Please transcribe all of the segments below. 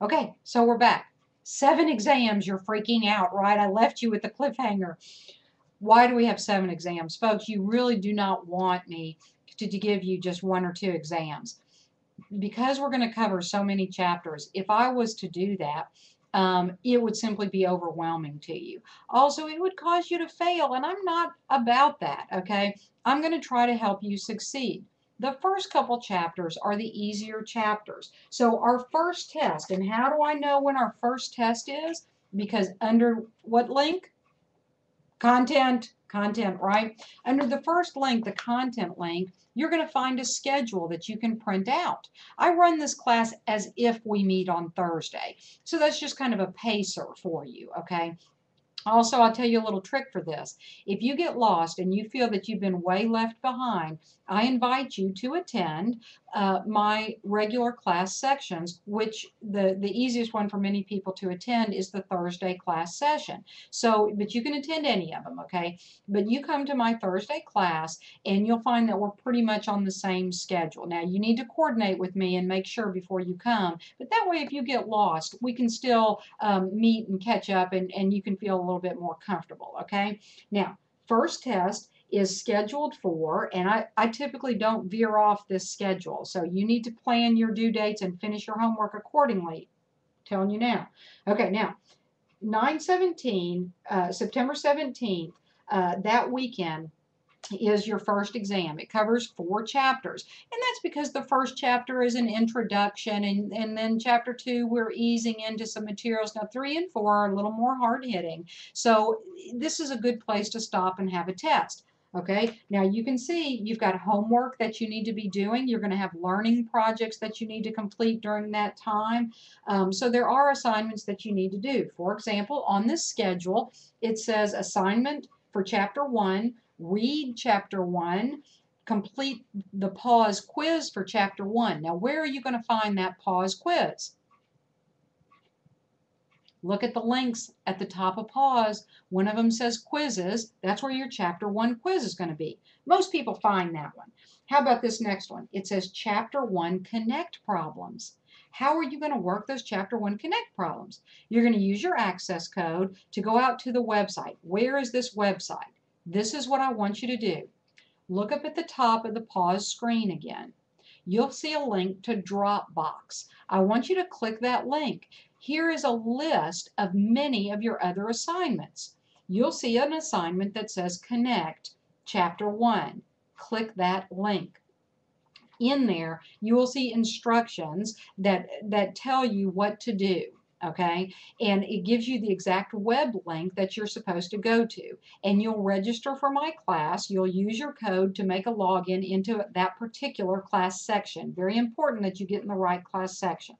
Okay, so we're back. 7 exams, you're freaking out, right? I left you with the cliffhanger. Why do we have 7 exams? Folks, you really do not want me to give you just 1 or 2 exams. Because we're going to cover so many chapters, if I was to do that, it would simply be overwhelming to you. Also, it would cause you to fail, and I'm not about that, okay? I'm going to try to help you succeed. The first couple chapters are the easier chapters. So our first test, and how do I know when our first test is? Because under what link? Content, right? Under the first link, the content link, you're going to find a schedule that you can print out. I run this class as if we meet on Thursday. So that's just kind of a pacer for you, okay? Also, I'll tell you a little trick for this. If you get lost and you feel that you've been way left behind, I invite you to attend my regular class sections, which the easiest one for many people to attend is the Thursday class session. So, but you can attend any of them, okay? But you come to my Thursday class and you'll find that we're pretty much on the same schedule. Now, you need to coordinate with me and make sure before you come, but that way, if you get lost, we can still meet and catch up and you can feel a little bit more comfortable, okay? Now, first test is scheduled for, and I typically don't veer off this schedule, so you need to plan your due dates and finish your homework accordingly. I'm telling you now. Okay, now, 9/17, September 17th, that weekend, is your first exam. It covers 4 chapters. And that's because the first chapter is an introduction, and then chapter 2, we're easing into some materials. Now, 3 and 4 are a little more hard hitting. So this is a good place to stop and have a test. Okay, now you can see you've got homework that you need to be doing. You're going to have learning projects that you need to complete during that time. So there are assignments that you need to do. For example, on this schedule, it says assignment for chapter 1, read chapter 1, complete the pause quiz for chapter 1. Now, where are you going to find that pause quiz? Look at the links at the top of pause. One of them says quizzes. That's where your chapter 1 quiz is going to be. Most people find that one. How about this next one? It says chapter 1 connect problems. How are you going to work those chapter 1 connect problems? You're going to use your access code to go out to the website. Where is this website? This is what I want you to do. Look up at the top of the pause screen again. You'll see a link to Dropbox. I want you to click that link. Here is a list of many of your other assignments. You'll see an assignment that says Connect Chapter 1. Click that link. In there, you will see instructions that tell you what to do. Okay, and it gives you the exact web link that you're supposed to go to, and you'll register for my class. You'll use your code to make a login into that particular class section. Very important that you get in the right class section.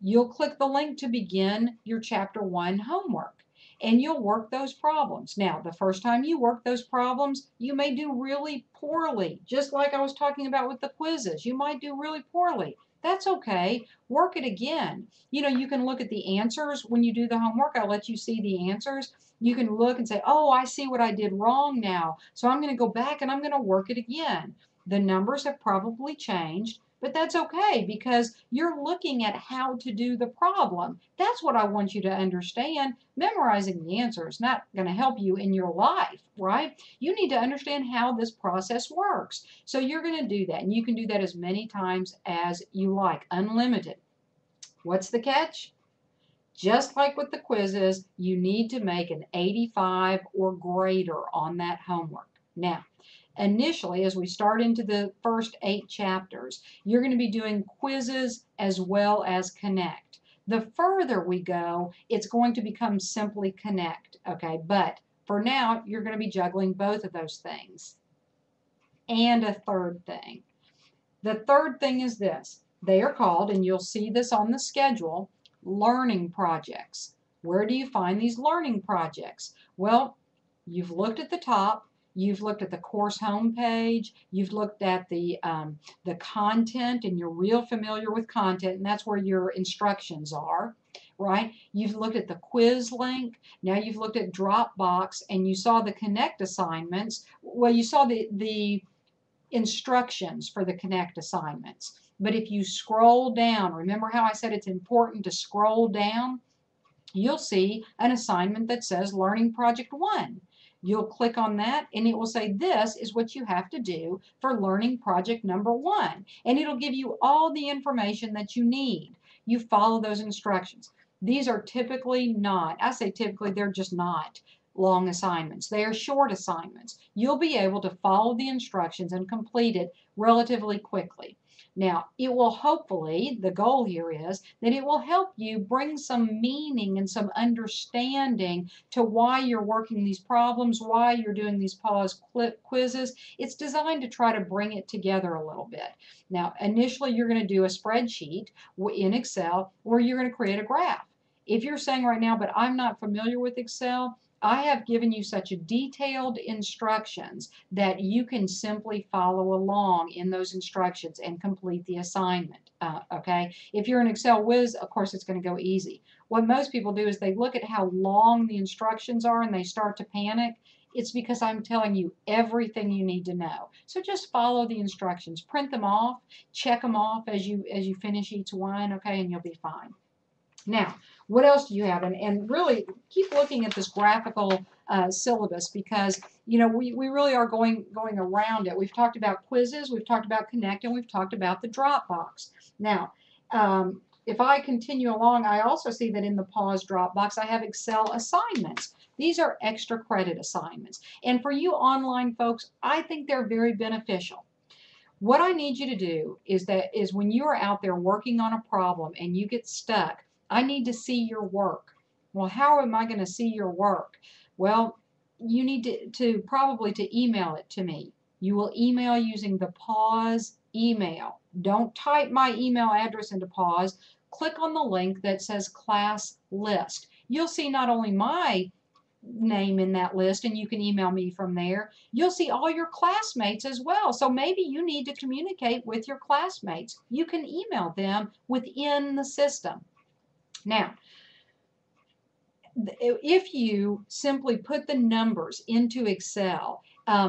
You'll click the link to begin your chapter 1 homework, and you'll work those problems. Now, the first time you work those problems, you may do really poorly, just like I was talking about with the quizzes. You might do really poorly. That's okay. Work it again. You know, you can look at the answers when you do the homework. I'll let you see the answers. You can look and say, oh, I see what I did wrong now. So I'm going to go back and I'm going to work it again. The numbers have probably changed, but that's okay because you're looking at how to do the problem. That's what I want you to understand. Memorizing the answer is not going to help you in your life, right? You need to understand how this process works. So you're going to do that, and you can do that as many times as you like, unlimited. What's the catch? Just like with the quizzes, you need to make an 85 or greater on that homework. Now, initially, as we start into the first 8 chapters, you're going to be doing quizzes as well as Connect. The further we go, it's going to become simply Connect, okay? But for now, you're going to be juggling both of those things. And a third thing. The third thing is this. They are called, and you'll see this on the schedule, learning projects. Where do you find these learning projects? Well, you've looked at the top, you've looked at the course homepage, you've looked at the content, and you're real familiar with content, and that's where your instructions are, right? You've looked at the quiz link, now you've looked at Dropbox, and you saw the Connect assignments. Well, you saw the instructions for the Connect assignments. But if you scroll down, remember how I said it's important to scroll down? You'll see an assignment that says Learning Project 1. You'll click on that and it will say this is what you have to do for Learning Project number 1. And it'll give you all the information that you need. You follow those instructions. These are typically not, I say typically, they're just not long assignments. They are short assignments. You'll be able to follow the instructions and complete it relatively quickly. Now, it will hopefully, the goal here is that it will help you bring some meaning and some understanding to why you're working these problems, why you're doing these pause quizzes. It's designed to try to bring it together a little bit. Now, initially, you're going to do a spreadsheet in Excel where you're going to create a graph. If you're saying right now, but I'm not familiar with Excel, I have given you such a detailed instructions that you can simply follow along in those instructions and complete the assignment. Okay, if you're an Excel whiz, of course it's going to go easy. What most people do is they look at how long the instructions are and they start to panic. It's because I'm telling you everything you need to know. So just follow the instructions, print them off, check them off as you finish each one, okay, and you'll be fine. Now, what else do you have? And really keep looking at this graphical syllabus because, you know, we really are going around it. We've talked about quizzes, we've talked about Connect, and we've talked about the Dropbox. Now, if I continue along, I also see that in the Pause Dropbox, I have Excel assignments. These are extra credit assignments. And for you online folks, I think they're very beneficial. What I need you to do is when you are out there working on a problem and you get stuck, I need to see your work. Well, how am I going to see your work? Well, you need to probably email it to me. You will email using the Pause email. Don't type my email address into Pause. Click on the link that says Class List. You'll see not only my name in that list and you can email me from there. You'll see all your classmates as well. So maybe you need to communicate with your classmates. You can email them within the system. Now, if you simply put the numbers into Excel,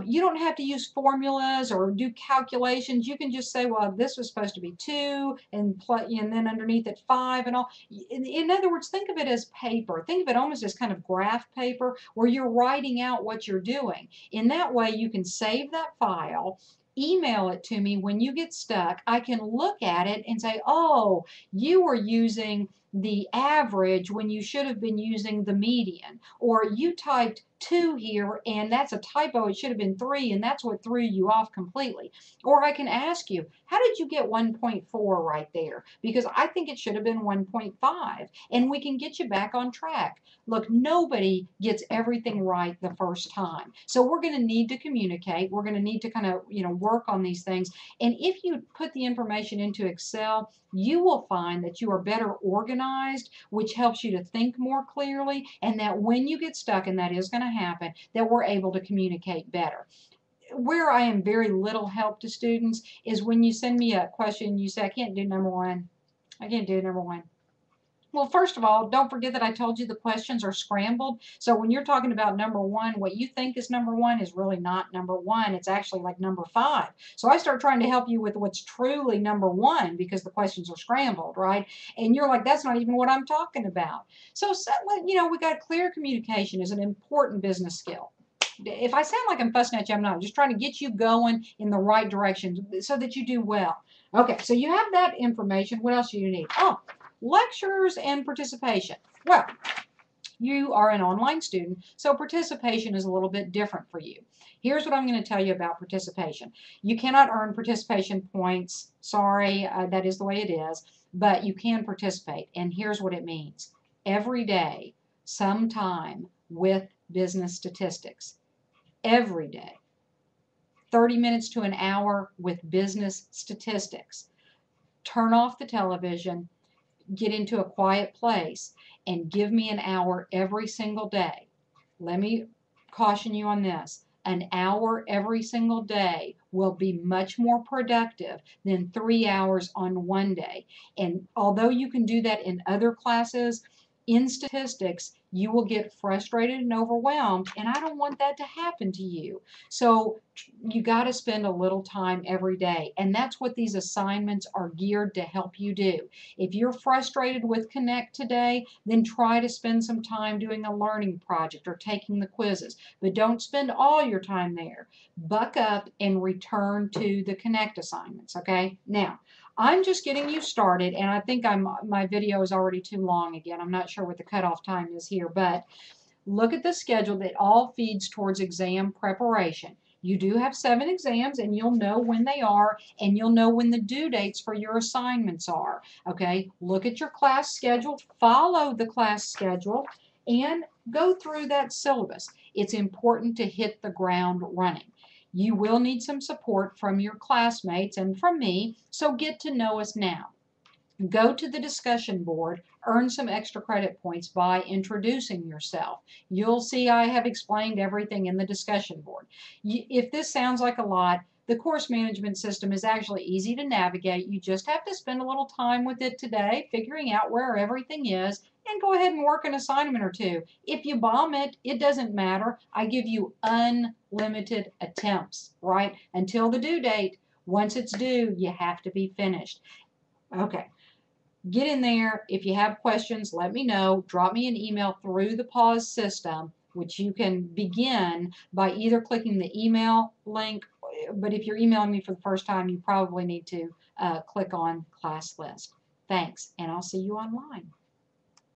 you don't have to use formulas or do calculations. You can just say, well, this was supposed to be 2 and then underneath it 5 and all. In other words, think of it as paper. Think of it almost as kind of graph paper where you're writing out what you're doing. In that way, you can save that file, email it to me when you get stuck. I can look at it and say, oh, you were using the average when you should have been using the median, or you typed 2 here and that's a typo, it should have been 3 and that's what threw you off completely. Or I can ask you, how did you get 1.4 right there? Because I think it should have been 1.5 and we can get you back on track. Look, nobody gets everything right the first time. So we're going to need to communicate. We're going to need to kind of, work on these things. And if you put the information into Excel, you will find that you are better organized, which helps you to think more clearly, and that when you get stuck, and that is going to happen, that we're able to communicate better. Where I am very little help to students is when you send me a question, you say, I can't do number 1. I can't do number 1. Well, first of all, don't forget that I told you the questions are scrambled. So when you're talking about number 1, what you think is number 1 is really not number 1. It's actually like number 5. So I start trying to help you with what's truly number 1 because the questions are scrambled, right? And you're like, that's not even what I'm talking about. So, we got clear communication is an important business skill. If I sound like I'm fussing at you, I'm not. I'm just trying to get you going in the right direction so that you do well. Okay, so you have that information. What else do you need? Oh, lectures and participation. Well, you are an online student, so participation is a little bit different for you. Here's what I'm going to tell you about participation. You cannot earn participation points. Sorry, that is the way it is, but you can participate, and here's what it means. Every day, sometime with business statistics. Every day. 30 minutes to an hour with business statistics. Turn off the television, get into a quiet place, and give me an hour every single day. Let me caution you on this. An hour every single day will be much more productive than 3 hours on one day. And although you can do that in other classes, in statistics, you will get frustrated and overwhelmed, and I don't want that to happen to you. So you got to spend a little time every day, and that's what these assignments are geared to help you do. If you're frustrated with Connect today, then try to spend some time doing a learning project or taking the quizzes, but don't spend all your time there. Buck up and return to the Connect assignments, okay? Now, I'm just getting you started, and I think my video is already too long again. I'm not sure what the cutoff time is here, but look at the schedule that all feeds towards exam preparation. You do have 7 exams, and you'll know when they are, and you'll know when the due dates for your assignments are. Okay, look at your class schedule, follow the class schedule, and go through that syllabus. It's important to hit the ground running. You will need some support from your classmates and from me, so get to know us now. Go to the discussion board, earn some extra credit points by introducing yourself. You'll see I have explained everything in the discussion board. If this sounds like a lot, the course management system is actually easy to navigate. You just have to spend a little time with it today, figuring out where everything is, and go ahead and work an assignment or two. If you bomb it, it doesn't matter. I give you unlimited attempts, right? Until the due date. Once it's due, you have to be finished. Okay. Get in there. If you have questions, let me know. Drop me an email through the PAWS system, which you can begin by either clicking the email link, but if you're emailing me for the first time, you probably need to click on class list. Thanks, and I'll see you online.